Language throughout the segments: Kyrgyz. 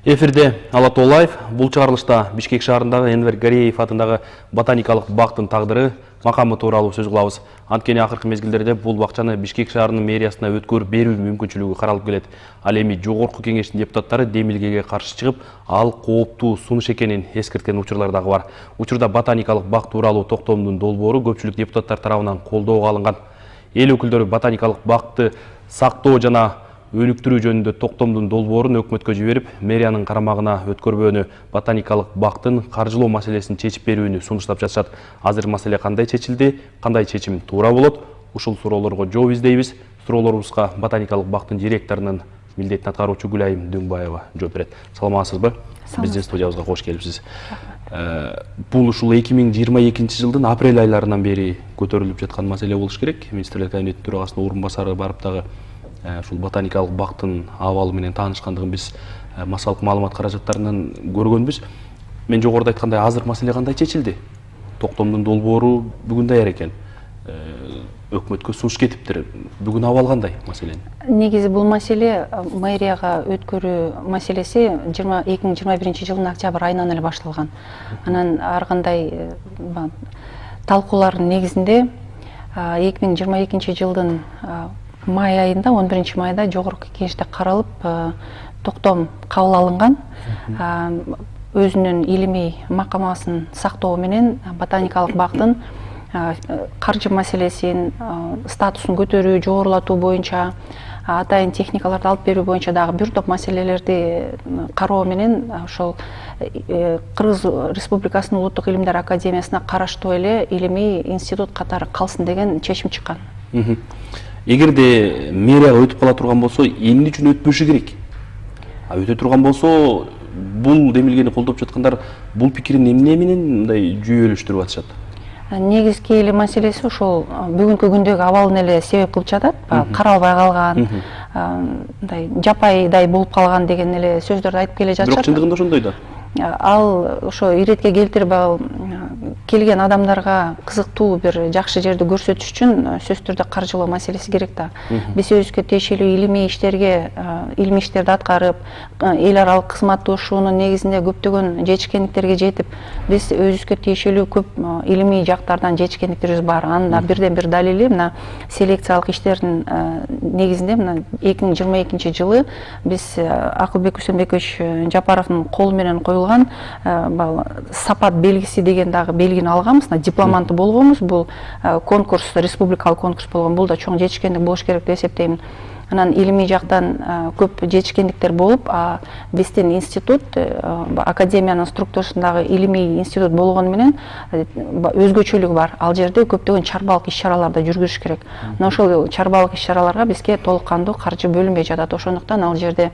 Эфирде Алат Олаев. Бұл чыгарылышта Бишкек шаарындагы Энвер Гареев атындагы ботаникалык бактын тагдыры, макамы тууралуу сөз кылабыз. Анткени акыркы мезгилдерде бул бакчаны Бишкек шаарынын мэриясына өткөрүп берүү мүмкүнчүлүгү каралып келет. Ал эми жогорку кеңештин депутаттары демилгеге каршы чыгып, ал кооптуу сунуш экенин эскерткен учурлар дагы бар. Учурда ботаникалык бак тууралуу токтомдун долбоору көпчүлүк депутаттар тарабынан колдоого алынган. Эл өкүлдөрү ботаникалык бакты сактоо жана өнүктүрүү жөнүндө токтомдун долбоорун өкмөткө жиберип, мэриянын карамагына өткөрбөөнү, ботаникалык бактын каржылоо маселесин чечип берүүнү сунуштап жатышат. Азыр маселе кандай чечилди, кандай чечим туура болот? Ушул суроолорго жооп издейбиз. Суроолорубузга ботаникалык бактын директорунун милдетин аткаруучу Гүлайым Дөңбаева жооп берет. Саламатсызбы? Биздин студиябызга кош келипсиз. Бул ушул 2022-жылдын апрель айларынан бери көтөрүлүп жаткан маселе болуш керек. Министрлер кабинетинин төрагасынын орун басары барып дагы ушул ботаникалык бактын абалы менен таанышкандыгын биз массалык маалымат каражаттарынан көргөнбүз. Мен жогоруда айткандай, азыр маселе кандай чечилди? Токтомдун долбоору бүгүн даяр экен. Өкмөткө сунуш кетиптир. Бүгүн абал кандай маселенин? Негизи бул маселе мэрияга өткөрүү маселеси 2021-жылдын октябрь айынан эле башталган. Анан ар кандай талкуулардын негизинде 2022-жылдын май айында, 11-майда жогорку кеңеште каралып, токтом кабыл алынган. Өзүнүн илимий макамасын сактоо менен ботаникалык бактын каржы маселесин, статусун көтөрүү, жогорулатуу боюнча, атайын техникаларды алып берүү боюнча дагы бир топ маселелерди кароо менен ошол Кыргыз Республикасынын Улуттук илимдер академиясына караштуу эле илимий институт катары калсын деген чечим чыккан. Эгерде мэрияга өтүп кала турган болсо, эмне үчүн өтпөшү керек? Өтө турган болсо, бул демилгени колдоп жаткандар бул пикирин эмне менен мындай жүйөлөштүрүп атышат? Негизги эле маселеси ошол бүгүнкү күндөгү абалын эле себеп кылып жатат. Каралбай калган, мындай жапайдай болуп калган деген эле сөздөрдү айтып келе жатышат. Бирок чындыгында ошондой да. Ал ошо иретке келтирип келген адамдарга кызыктуу бир жакшы жерди көрсөтүш үчүн сөзсүз түрдө каржылоо маселеси керек да. Биз өзүбүзгө тиешелүү илимий иштерди аткарып, эл аралык кызматташуунун негизинде көптөгөн жетишкендиктерге жетип, биз өзүбүзгө тиешелүү көп илимий жактардан жетишкендиктерибиз бар. Анын бирден бир далили мына селекциялык иштердин негизинде мына 2022-жылы биз Акылбек Үсөнбекович Жапаровдун колу менен коюлган сапат белгиси деген дагы белгини алганбыз, дипломанты болгонбуз. Бул конкурс, республикалык конкурс болгон. Бул да чоң жетишкендик болуш керек деп эсептейм. Анан илимий жактан көп жетишкендиктер болуп, биздин институт академиянын структурасындагы илимий институт болгону менен өзгөчөлүгү бар. Ал жерде көптөгөн чарбалык иш-чараларды жүргүзүш керек. Мына ошол чарбалык иш-чараларга бизге толук кандуу каржы бөлүнбөй жатат. Ошондуктан ал жерде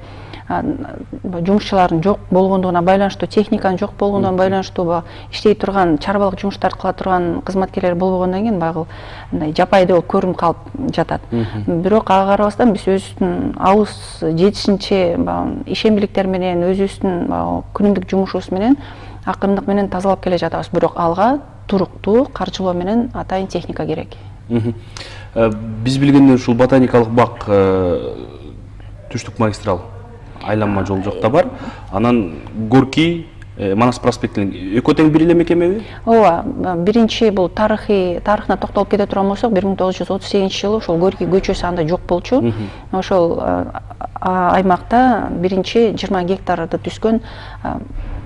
жумушчулардын жок болгондугуна байланыштуу, техниканын жок болгондугуна байланыштуу, иштей турган, чарбалык жумуштарды кыла турган кызматкерлер болбогондон кийин багыл мындай жапайдуу көрүнүп калып жатат. Бирок ага карабастан биз өзүбүздүн ауыз жетишинче ишембиликтер менен, өзүбүздүн күнүмдүк жумушубуз менен акырындык менен тазалап келе жатабыз. Бирок алга туруктуу каржылоо менен атайын техника керек. Биз билгенден ушул ботаникалык бак түштүк магистрал айланма жол жокто бар. Анан Горький, Манас проспектинин экөө тең бир эле мекемеби? Ооба, биринчи бул тарыхына токтолуп кете турган болсок, 1938-жылы ошол Горький көчөсү анда жок болчу. Ошол аймакта биринчи 20 гектарды түзгөн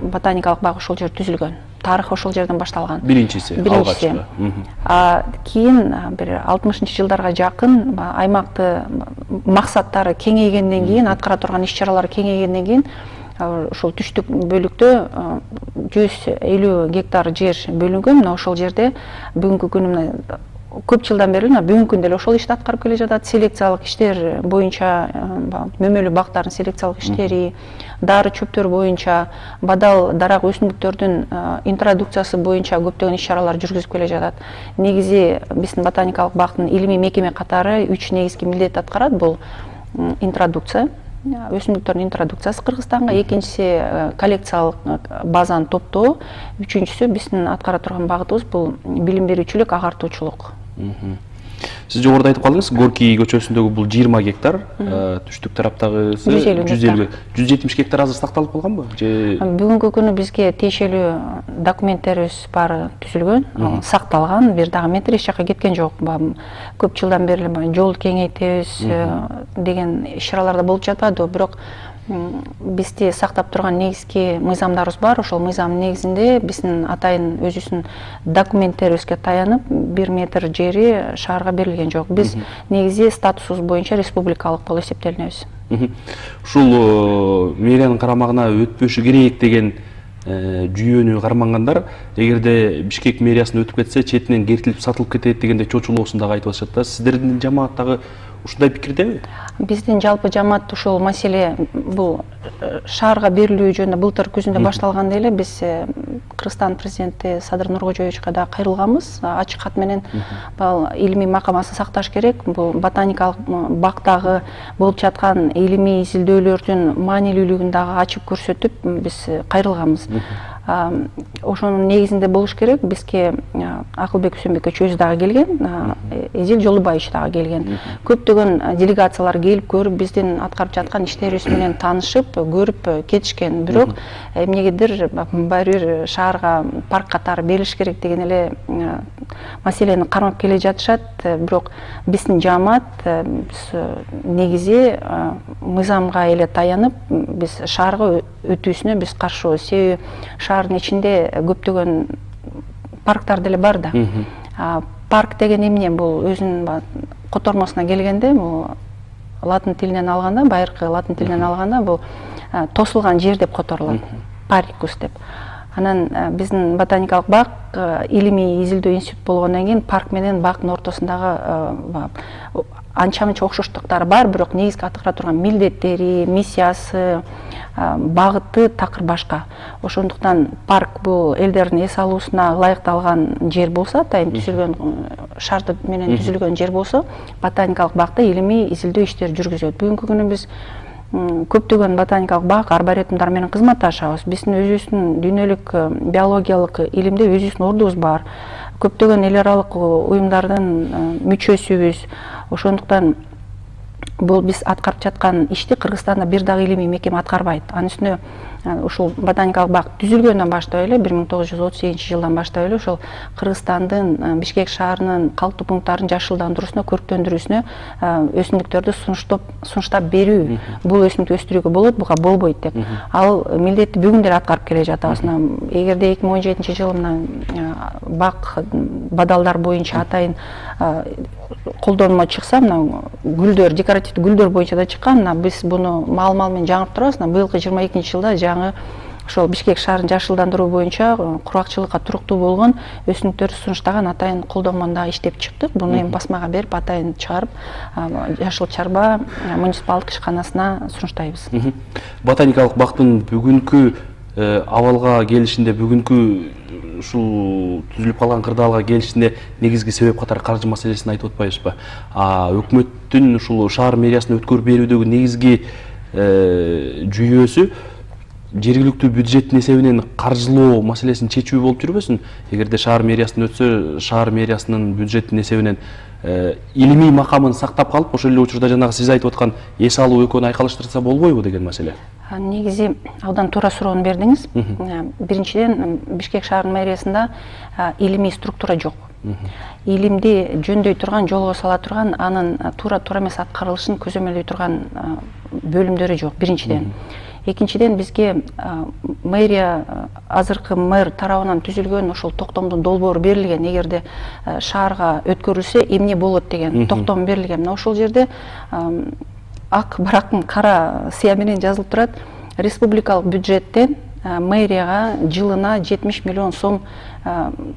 ботаникалык бак ошол жерде түзүлгөн. Тарых ошол жерден башталган. Биринчиси, алгачкы. Кийин бир 60-жылдарга жакын аймакты максаттары кеңейгенден кийин, аткара турган иш-чаралары кеңейгенден кийин ошол түштүк бөлүктө 150 гектар жер бөлүнгөн. Мына ошол жерде бүгүнкү күнү көп жылдан бери бүгүнкү күндө эле ошол ишти аткарып келе жатат. Селекциялык иштер боюнча мөмөлүү бактардын селекциялык иштери, дары чөптөр боюнча, бадал дарак өсүмдүктөрдүн интродукциясы боюнча көптөгөн иш-чаралар жүргүзүп келе жатат. Негизи биздин ботаникалык бактын илимий мекеме катары 3 негизги милдет аткарат. Бул интродукция, өсүмдүктөрдүн интродукциясы Кыргызстанга, экинчиси коллекциялык базаны топтоо, үчүнчүсү биздин аткара турган багытыбыз бул билим берүүчүлүк, агартуучулук. Сіз жогоруда айтып калдыңыз, Горький көчөсүндөгү бул 20 гектар, түштүк тараптагысы 170 гектар азыр сакталып калганбы? Же Бүгүнкү күнү бизге тиешелүү документтерибиз баары түзүлгөн, сакталган, бир дагы метр эч жака кеткен жок. Көп жылдан бери жолду кеңейтебиз деген иш-чаралар болуп жатпады, бирок бизди сактап турган негизги мыйзамдарыбыз бар. Ошол мыйзамдын негизинде биздин атайын өзүбүздүн документтерибизге таянып 1 метр жери шаарга берилген жок. Биз негизи статусубуз боюнча республикалык болуп эсептелинебиз. Ушул мэриянын карамагына өтпөшү керек деген жүйөнү кармангандар, эгерде Бишкек мэриясына өтүп кетсе, четинен кертилип сатылып кетет дегенде чочулоосун дагы айтып атышат да. Сиздердин жамаат дагы ушундай пикирдеби? Биздин жалпы жамаат ушул маселе бул шаарга берилүү жөнүндө былтыр күзүндө башталганда эле биз Кыргызстан президенти Садыр Нуркожоевичке да кайрылганбыз. Ачык кат менен илимий макамасын сакташ керек. Бул ботаникалык бактагы болуп жаткан илимий изилдөөлөрдүн маанилүүлүгүн дагы ачып көрсөтүп биз кайрылганбыз. Ошонун негизинде болуш керек. Бизге Акылбек Үсөнбекович өзү дагы келген, Эзил Жолдубаевич дагы келген. Көптөгөн делегациялар келип көрүп, биздин аткарып жаткан иштерибиз менен таанышып, көрүп кетишкен. Бирок эмнегедир баары бир шаарга парк катары берилиш керек деген эле маселени кармап келе жатышат. Бирок биздин жамаат негизи мыйзамга эле таянып, биз шаарга өтүүсүнө биз каршыбыз. Себеби шаардын ичинде көптөгөн парктар деле бар да. Парк деген эмне? Бул өзүнүн котормосуна келгенде, бул латын тилинен алганда, байыркы латын тилинен алганда бул тосулган жер деп которулат. Парикус деп. Анан биздин ботаникалык бак илимий изилдөө институт болгондон кийин парк менен бактын ортосундагы анча-мынча окшоштуктары бар, бирок негизги аткара турган милдеттери, миссиясы, багыты такыр башка. Ошондуктан парк бул элдердин эс алуусуна ылайыкталган жер болсо, атайын түзүлгөн шарт менен түзүлгөн жер болсо, ботаникалык бакта илимий изилдөө иштери жүргүзөт. Бүгүнкү күнү биз көптөгөн ботаникалык бак арборетумдар менен кызматташабыз. Биздин өзүбүздүн дүйнөлүк биологиялык илимде өзүбүздүн ордубуз бар. Көптөгөн эл аралык уюмдардын мүчөсүбүз. Ошондуктан бул биз аткарып жаткан ишти Кыргызстанда бир дагы илимий мекеме аткарбайт. Анын үстүнө ушул ботаникалык бак түзүлгөндөн баштап эле 1938-жылдан баштап эле ошол Кыргызстандын Бишкек шаарынын калктуу пункттарын жашылдандыруусуна, көрктөндүрүүсүнө өсүмдүктөрдү сунуштап берүү. Бул өсүмдүк өстүрүүгө болот, буга болбойт деп. Ал милдетти бүгүн деле аткарып келе жатабыз. Эгерде 2017-жылы бак бадалдар боюнча атайын колдонмо чыкса, мына гүлдөр, декоративдүү гүлдөр боюнча да чыккан, биз буну маал-маал менен жаңырып турабыз. Быйылкы 22-жылда жаңы ошол Бишкек шаарын жашылдандыруу боюнча куракчылыкка туруктуу болгон өсүмдүктөрдү сунуштаган атайын колдонмону дагы иштеп чыктык. Буну эми басмага берип, атайын чыгарып, Жашыл Чарба муниципалдык ишканасына сунуштайбыз. Ботаникалык бактын бүгүнкү абалга келишинде, бүгүнкү ушул түзүлүп калган кырдаалга келишинде негизги себеп катары каржы маселесин айтып атпайбызбы? Өкмөттүн ушул шаар мэриясына өткөрүп берүүдөгү негизги жүйөөсү жергиликтүү бюджеттин эсебинен каржылоо маселесин чечүү болуп жүрбөсүн? Эгерде шаар мэриясынан өтсө, шаар мэриясынын бюджеттин эсебинен илимий макамын сактап калып, ошол эле учурда жанагы сиз айтып аткан эс алуу экөөнү айкалыштырса болбойбу деген маселе. Негизи абдан туура суроону бердиңиз. Биринчиден, Бишкек шаарынын мэриясында илимий структура жок. Илимди жөндөй турган, жолго сала турган, анын туура эмес аткарылышын көзөмөлдөй турган бөлүмдөрү жок, биринчиден. Экинчиден, бизге мэрия, азыркы мэр тарабынан түзүлгөн ошол токтомдун долбоору берилген. Эгерде шаарга өткөрүлсө эмне болот деген токтом берилген. Ошол жерде ак барактын кара сыя менен жазылып турат: республикалык бюджеттен мэрияга жылына 70 миллион сом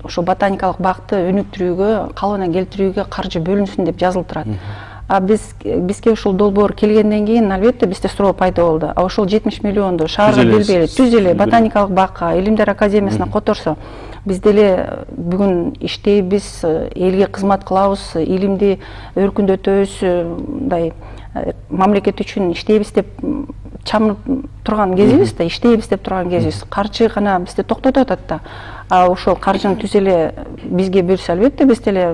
ошо ботаникалык бакты өнүктүрүүгө, калыбына келтирүүгө каржы бөлүнсүн деп жазылып турат. Бизге ушул долбоор келгенден кийин албетте бизде суроо пайда болду. Ошол 70 миллионду шаарга бербейли, түз эле ботаникалык бакка, Илимдер академиясына которсо, биз деле бүгүн иштейбиз, элге кызмат кылабыз, илимди өркүндөтөбүз, мындай мамлекет үчүн иштейбиз деп чамырып турган кезибиз да, иштейбиз деп турган кезибиз. Каржы гана бизди токтотуп атат да. Ошол каржыны түз эле бизге берсе, албетте биз деле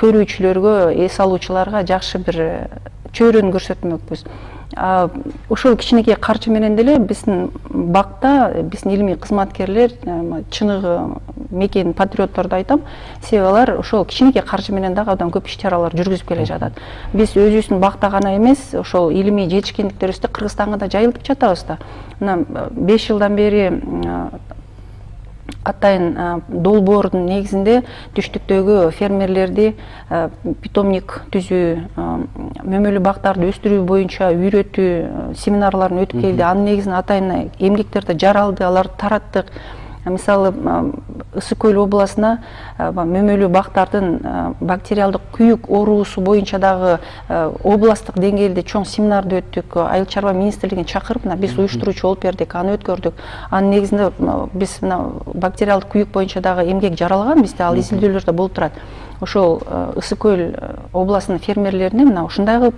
көрүүчүлөргө, эс алуучуларга жакшы бир чөйрөнү көрсөтмөкпүз. Ошол кичинекей каржы менен деле биздин бакта биздин илимий кызматкерлер, чыныгы мекен патриотторду айтам, себеби алар ошол кичинекей каржы менен дагы абдан көп иш чаралар жүргүзүп келе жатат. Биз өзүбүздүн бакта гана эмес, ошол илимий жетишкендиктерибизди Кыргызстанга да жайылтып жатабыз да. Мына 5 жылдан бери атайын долбоордун негизинде түштүктөгү фермерлерди питомник түзүү, мөмөлүү бактарды өстүрүү боюнча үйрөтүү семинарларын өтүп келди. Анын негизинде атайын эмгектерди жаралды, аларды тараттык. Мисалы, Ысык көл областына мөмөлүү бактардын бактериалдык күйүк оорусу боюнча дагы областтык деңгээлде чоң семинарды өттүк. Айыл чарба министрлигин чакырып, биз уюштуруучу болуп бердик, аны өткөрдүк. Анын негизинде биз бактериалдык күйүк боюнча дагы эмгек жаралган, бизде ал изилдөөлөр да болуп турат. Ошол Ысык көл областынын фермерлерине мына ушундай кылып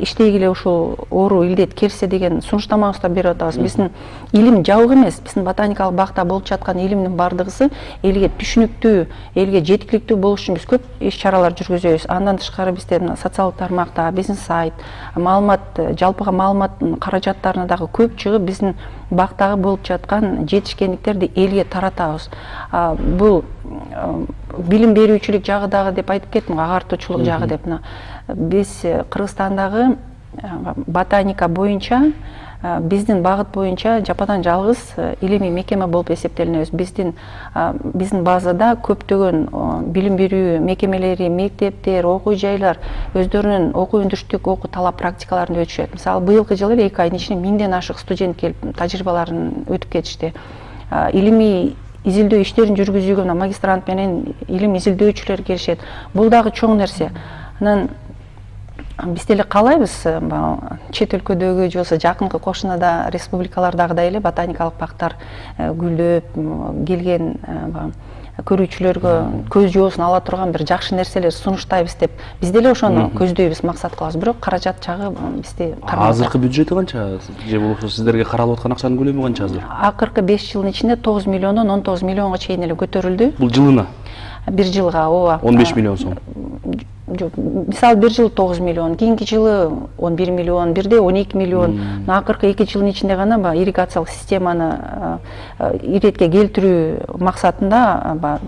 иштегиле ушул оору илдет келсе деген сунуштамабызды да берип атабыз. Биздин илим жабык эмес, биздин ботаникалык бакта болуп жаткан илимдин бардыгысы элге түшүнүктүү, элге жеткиликтүү болуш үчүн биз көп иш чаралар жүргүзөбүз. Андан тышкары бизде социалдык тармакта, биздин сайт, маалымат, жалпыга маалыматтын каражаттарына дагы көп чыгып, биздин бактагы болуп жаткан жетишкендиктерди элге таратабыз. Бул билим берүүчүлүк жагы дагы деп айтып кеттим, агартуучулук жагы деп. Биз Кыргызстандагы ботаника боюнча, биздин багыт боюнча жападан жалгыз илимий мекеме болуп эсептелинебиз. Биздин базада көптөгөн билим берүү мекемелери, мектептер, окуу жайлар өздөрүнүн окуу өндүрүштүк окуу талап практикаларын өтүшөт. Мисалы, быйылкы жылы 2 айдын ичинде 1000ден ашык студент келип тажрыйбаларын өтүп кетишти. Илимий изилдөө иштерин жүргүзүүгө магистрант менен илим изилдөөчүлөр келишет. Бул дагы чоң нерсе. Анан биз деле каалайбыз, чет өлкөдөгү же болбосо жакынкы кошунада республикалардагыдай эле ботаникалык бактар гүлдөп келген көрүүчүлөргө көз жоосун ала турган бир жакшы нерселер сунуштайбыз деп биз деле ошону көздөйбүз, максат кылабыз. Бирок каражат жагы бизди кармайт. Азыркы бюджети канча? Же болбосо сиздерге каралып аткан акчанын көлөмү канча азыр? Акыркы 5 жылдын ичинде 9 миллиондон 19 миллионго чейин эле көтөрүлдү. Бул жылына? Бир жылга, ооба. 15 миллион сом. Мисалы, бир жыл 9 миллион, кийинки жылы 11 миллион, бирде 12 миллион. Акыркы 2 жылдын ичинде гана ирригациялык системаны иретке келтирүү максатында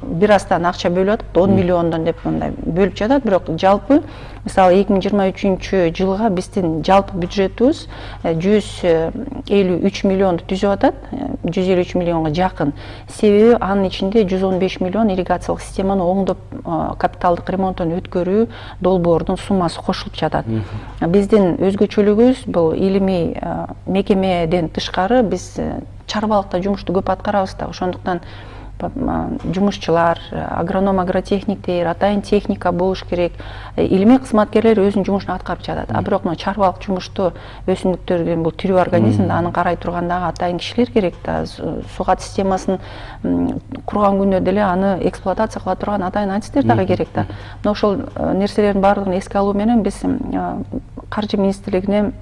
бир астан акча бөлүп атып, 10 миллиондон деп мындай бөлүп жатат. Бирок жалпы мисалы 2023 жылга биздин жалпы бюджетибиз 153 миллионду түзүп атат, 153 миллионго жакын. Себеби анын ичинде 115 миллион ирригациялык системаны оңдоп капиталдык ремонттон өткөрүү долбоордун суммасы кошулуп жатат. Биздин өзгөчөлүгүбүз бул илимий мекемеден тышкары биз чарбалыкта жумушту көп аткарабыз да. Ошондуктан жумушчулар, агроном, агротехниктер, атайын техника болуш керек. Илимий кызматкерлер өзүнүн жумушун аткарып жатат. Бирок чарбалык жумушту өсүмдүктөрдүн бул тирүү организм да, анын карай турган дагы атайын кишилер керек да. Сугат системасын курган күндө деле аны эксплуатация кыла турган атайын адистер дагы керек да. Мына ошол нерселердин баардыгын эске алуу менен биз каржы министрлигине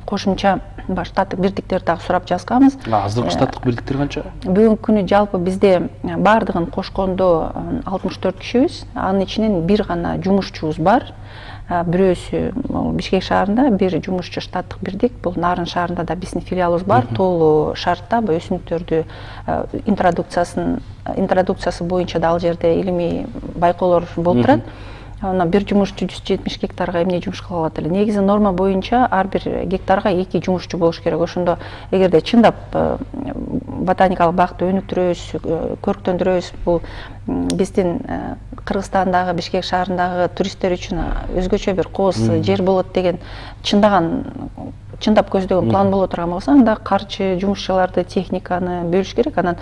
кошумча штаттык бирдиктерди дагы сурап жазганбыз. Азыркы штаттык бирдиктер канча? Бүгүнкү күнү жалпы бизде баардыгын кошкондо 64 кишибиз. Анын ичинен бир гана жумушчубуз бар. Бирөөсү Бишкек шаарында бир жумушчу штаттык бирдик. Бул Нарын шаарында да биздин филиалыбыз бар. Толуу шартта өсүмдүктөрдү интродукциясы боюнча да ал жерде илимий байкоолор болуп турат. Бир жумушчу 170 гектарга эмне жумуш кыла алат эле. Негизи норма боюнча ар бир гектарга 2 жумушчу болуш керек. Ошондо эгерде чындап ботаникалык бакты өнүктүрөбүз, көрктөндүрөбүз, бул биздин Кыргызстандагы, Бишкек шаарындагы туристтер үчүн өзгөчө бир кооз жер болот деген чындап көздөгөн план боло турган болсо, анда каржы, жумушчуларды, техниканы бөлүш керек. Анан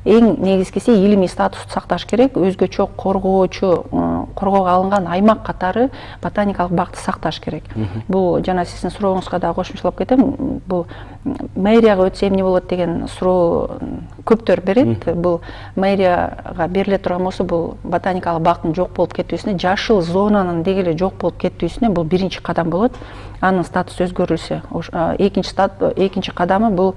эң негизгиси илимий статусту сакташ керек. Өзгөчө коргоого алынган аймак катары ботаникалык бакты сакташ керек. Бул жана сиздин сурооңузга да кошумчалап кетем. Бул мэрияга өтсө эмне болот деген суроо көптөр берет. Бул мэрияга бериле турган болсо, бул ботаникалык бактын жок болуп кетүүсүнө, жашыл зонанын деги эле жок болуп кетүүсүнө бул биринчи кадам болот. Анын статусу өзгөрүлсө, экинчи кадамы бул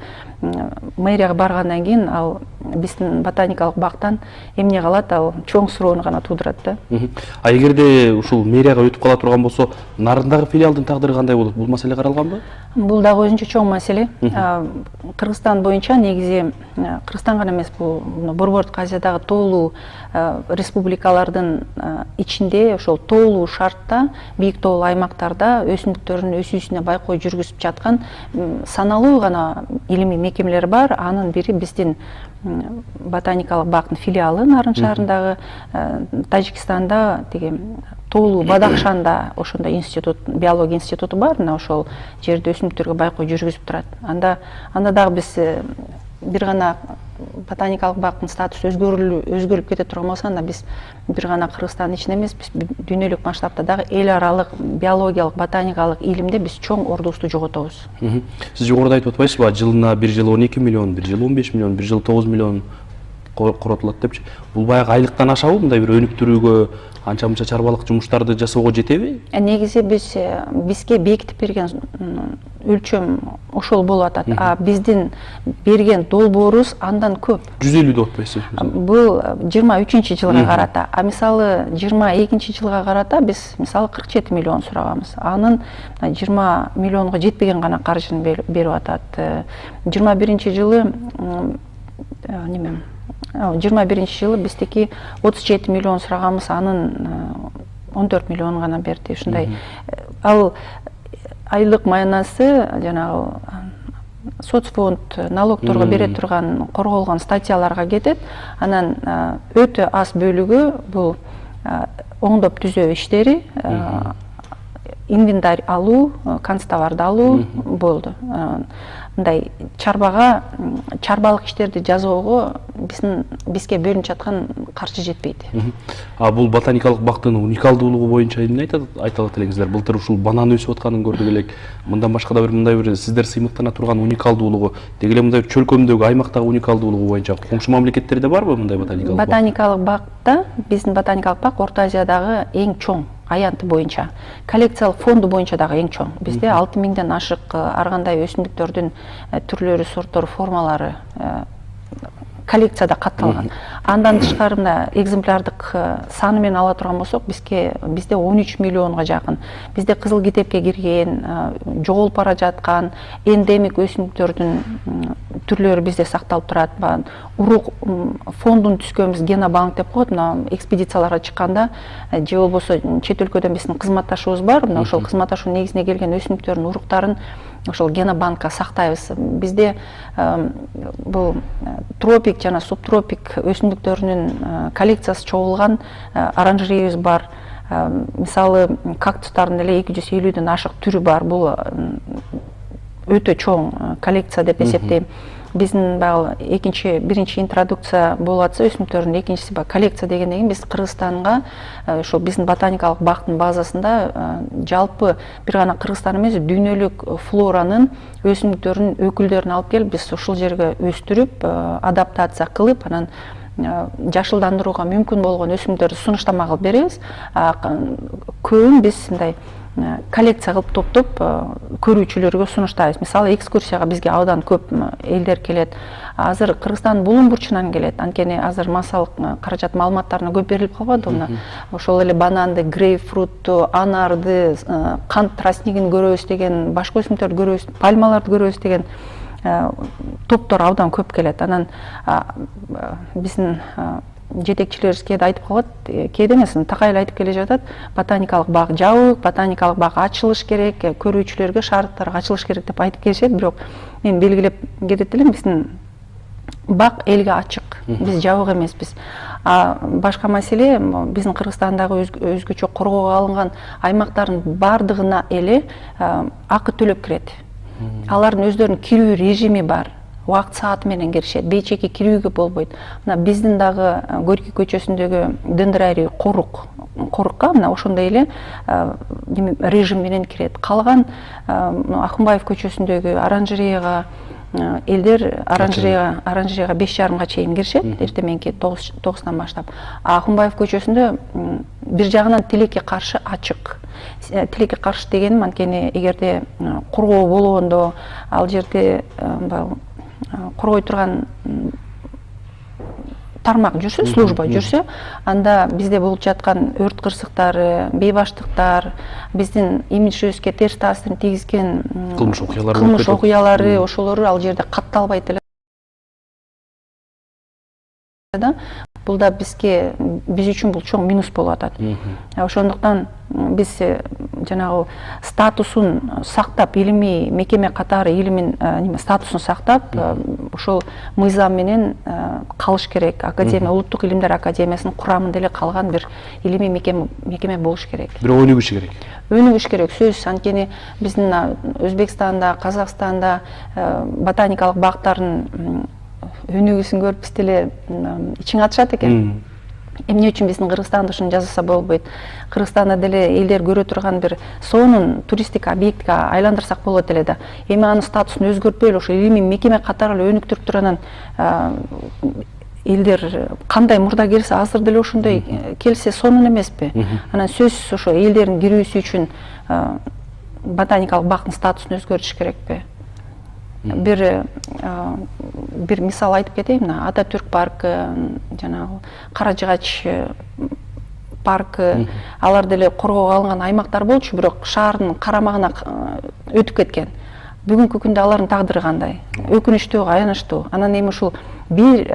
мэрияга баргандан кийин ал биздин ботаникалык бактан эмне калат, ал чоң суроону гана туудурат да. А эгерде ушул мэрияга өтүп кала турган болсо, нарындагы филиалдын тагдыры кандай болот? Бул маселе каралганбы? Бул дагы өзүнчө чоң маселе. Кыргызстан боюнча негизи, Кыргызстан гана эмес, бул Борбордук Азиядагы тоолуу республикалардын ичинде ошол тоолуу шартта, бийик тоолуу аймактарда өсүмдүктөрдүн өсүүсүнө байкоо жүргүзүп жаткан саналуу гана илимий мекемелер бар. Анын бири биздин ботаникалык бактын филиалы Нарын шаарындагы, Тажикстанда тиги тоолуу Бадахшанда ошондой институт, биология институту бар. Мына ошол жерде өсүмдүктөргө байкоо жүргүзүп турат. Анда дагы биз бир гана ботаникалык бактын статусу өзгөрүп кете турган болсо, анда биз бир гана Кыргызстандын ичинде эмес, биз дүйнөлүк масштабта дагы эл аралык биологиялык ботаникалык илимде биз чоң ордубузду жоготобуз. Сиз жогоруда айтып атпайсызбы, жылына бир жыл 12 миллион, бир жыл 15 миллион, бир жыл 9 миллион коротулат депчи. Бул баягы айлыктан ашабы, мындай бир өнүктүрүүгө, анча-мынча чарбалык жумуштарды жасоого жетеби? Негизи бизге бекитип берген өлчөм ошол болуп атат. А биздин берген долбоорубуз андан көп. 150 деп атпайсызбы? Бул 23-жылга карата. А мисалы 22-жылга карата биз мисалы 47 миллион сурагабыз. Анын 20 миллионго жетпеген гана каржыны берип атат. 21-жылы 21-жылы биздики 37 миллион сурагабыз, анын 14 миллион гана берди. Ушундай. Ал айлык маянасы жанагы соцфонд налогторго бере турган корголгон статьяларга кетет. Анан өтө аз бөлүгү бул оңдоп түзөө иштери, инвентарь алуу, канцтоварды алуу болду. Мындай чарбалык иштерди жасоого бизге бөлүнүп жаткан каржы жетпейт. А бул ботаникалык бактын уникалдуулугу боюнча эмне айта алат элеңиздер? Былтыр ушул банан өсүп атканын көрдүк элек. Мындан башка да мындай бир сиздер сыймыктана турган уникалдуулугу, деги эле мындай чөлкөмдөгү аймактагы уникалдуулугу боюнча коңшу мамлекеттерде барбы мындай ботаникалык бак? Ботаникалык бакта, биздин ботаникалык бак Орто Азиядагы эң чоң аянты боюнча, коллекциялык фонду боюнча дагы эң чоң. Бизде 6000ден ашык ар кандай өсүмдүктөрдүн түрлөрү, сорттор, формалары коллекцияда катталган. Андан тышкары мына экземплярдык саны менен ала турган болсок, бизде 13 миллионго жакын. Бизде кызыл китепке кирген, жоголуп бара жаткан эндемик өсүмдүктөрдүн түрлөрү бизде сакталып турат. Урук фондун түзгөнбүз, генобанк деп коет. Мына экспедицияларга чыкканда же болбосо чет өлкөдөн биздин кызматташыбыз бар. Мына ошол кызматташуунун негизине келген өсүмдүктөрдүн уруктарын ошол генобанкка сактайбыз. Бизде бул тропик жана субтропик өсүмдүктөрүнүн коллекциясы чогулган оранжереябыз бар. Мисалы кактустардын эле 250ден ашык түрү бар. Бул өтө чоң коллекция деп эсептейм. Биздин баягы биринчи интродукция болуп атса, өсүмдүктөрдүн экинчиси коллекция дегенден кийин биз Кыргызстанга ошол биздин ботаникалык бактын базасында жалпы бир гана Кыргызстан эмес, дүйнөлүк флоранын өсүмдүктөрүнүн өкүлдөрүн алып келип, биз ушул жерге өстүрүп, адаптация кылып, анан жашылдандырууга мүмкүн болгон өсүмдүктөрдү сунуштама кылып беребиз. Көбүн биз мындай коллекция кылып топтоп көрүүчүлөргө сунуштайбыз. Мисалы экскурсияга бизге абдан көп элдер келет. Азыр Кыргызстан булуң бурчунан келет. Анткени азыр массалык каражат маалыматтарына көп берилип калбады. Ошол эле бананды, грейпфрутту, анарды, кант тростнигин көрөбүз деген, башка өсүмдүктөрдү көрөбүз, пальмаларды көрөбүз деген топтор абдан көп келет. Анан биздин жетекчилерибиз кээде айтып калат, кээде эмес, такай эле айтып келе жатат, ботаникалык бак жабык, ботаникалык бак ачылыш керек, көрүүчүлөргө, шаардыктарга ачылыш керек деп айтып келишет. Бирок мен белгилеп кетет элем, биздин бак элге ачык, биз жабык эмеспиз. Башка маселе, биздин Кыргызстандагы өзгөчө коргоого алынган аймактардын бардыгына эле акы төлөп кирет. Алардын өздөрүнүн кирүү режими бар. Убакыт сааты менен киришет, бейчеки кирүүгө болбойт. Мына биздин дагы Горький көчөсүндөгү дендрарий корукка мына ошондой эле режим менен кирет. Калган Акынбаев көчөсүндөгү оранжереяга, элдер оранжерейга 5:30 чейин киришет, эртең мененки 9-тан баштап. Акунбаев көчөсүндө бир жагынан тилекке каршы ачык. Тилекке каршы дегеним анткени эгерде кургоо болгондо, ал жерде кургой турган тармак жүрсө, служба жүрсө, анда бизде болуп жаткан өрт кырсыктары, бейбаштыктар, биздин имиджибизге терс таасирин тийгизген кылмыш окуялары, ошолору ал жерде катталбайт эле. Бул да биз үчүн бул чоң минус болуп атат. Ошондуктан биз жанагы статусун сактап, илимий мекеме катары илимин статусун сактап, ошол мыйзам менен калыш керек. Академия, Улуттук илимдер академиясынын курамында эле калган бир илимий мекеме болуш керек. Бирок өнүгүш керек. Өнүгүш керек, сөзсүз. Анткени биздин Өзбекстанда, Казакстанда ботаникалык бактардын өнүгүүсүн көрүп биз деле ичиң атышат экен. Эмне үчүн биздин Кыргызстанда ушуну жасаса болбойт? Кыргызстанда деле элдер көрө турган бир сонун туристтик объектке айландырсак болот эле да. Эми анын статусун өзгөртпөй эле ошо илимий мекеме катары эле өнүктүрүп туруп анан элдер кандай мурда келсе азыр деле ошондой келсе сонун эмеспи? Анан сөзсүз ошо элдердин кирүүсү үчүн ботаникалык бактын статусун өзгөртүш керекпи? Бир мисал айтып кетейин, Ататүрк паркы, жанагы Каражыгач паркы, алар деле коргоого алынган аймактар болчу, бирок шаардын карамагына өтүп кеткен. Бүгүнкү күндө алардын тагдыры кандай? Өкүнүчтүү, аянычтуу. Анан эми ушул бир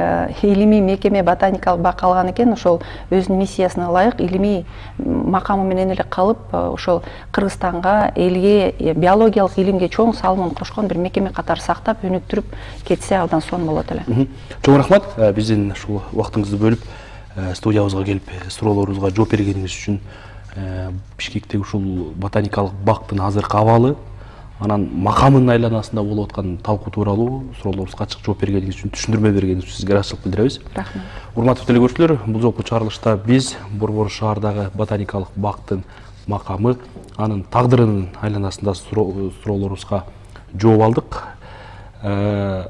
илимий мекеме ботаникалык бак алган экен, ошол өзүнүн миссиясына ылайык илимий макамы менен эле калып, ошол Кыргызстанга, элге, биологиялык илимге чоң салымын кошкон бир мекеме катары сактап, өнүктүрүп кетсе абдан сонун болот эле. Чоң рахмат, биздин ушул убактыңызды бөлүп, студиябызга келип, суроолорубузга жооп бергениңиз үчүн. Бишкектеги ушул ботаникалык бактын азыркы абалы, анан макамынын айланасында болуп аткан талкуу тууралуу суроолорубузга ачык жооп бергениңиз үчүн, түшүндүрмө бергениңиз үчүн сизге ыраазычылык билдиребиз. Рахмат. Урматтуу телекөрүүчүлөр, бул жолку чыгарылышта биз Борбор шаардагы ботаникалык бактын макамы, анын тагдырынын айланасында суроолорубузга жооп алдык.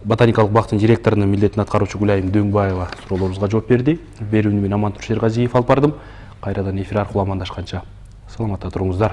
Ботаникалык бактын директорунун милдетин аткаруучу Гүлайым Дөңбаева суроолорубузга жооп берди. Берүүнү мен Амантур Шергазиев алып бардым. Кайрадан эфир аркылуу амандашканча саламатта туруңуздар.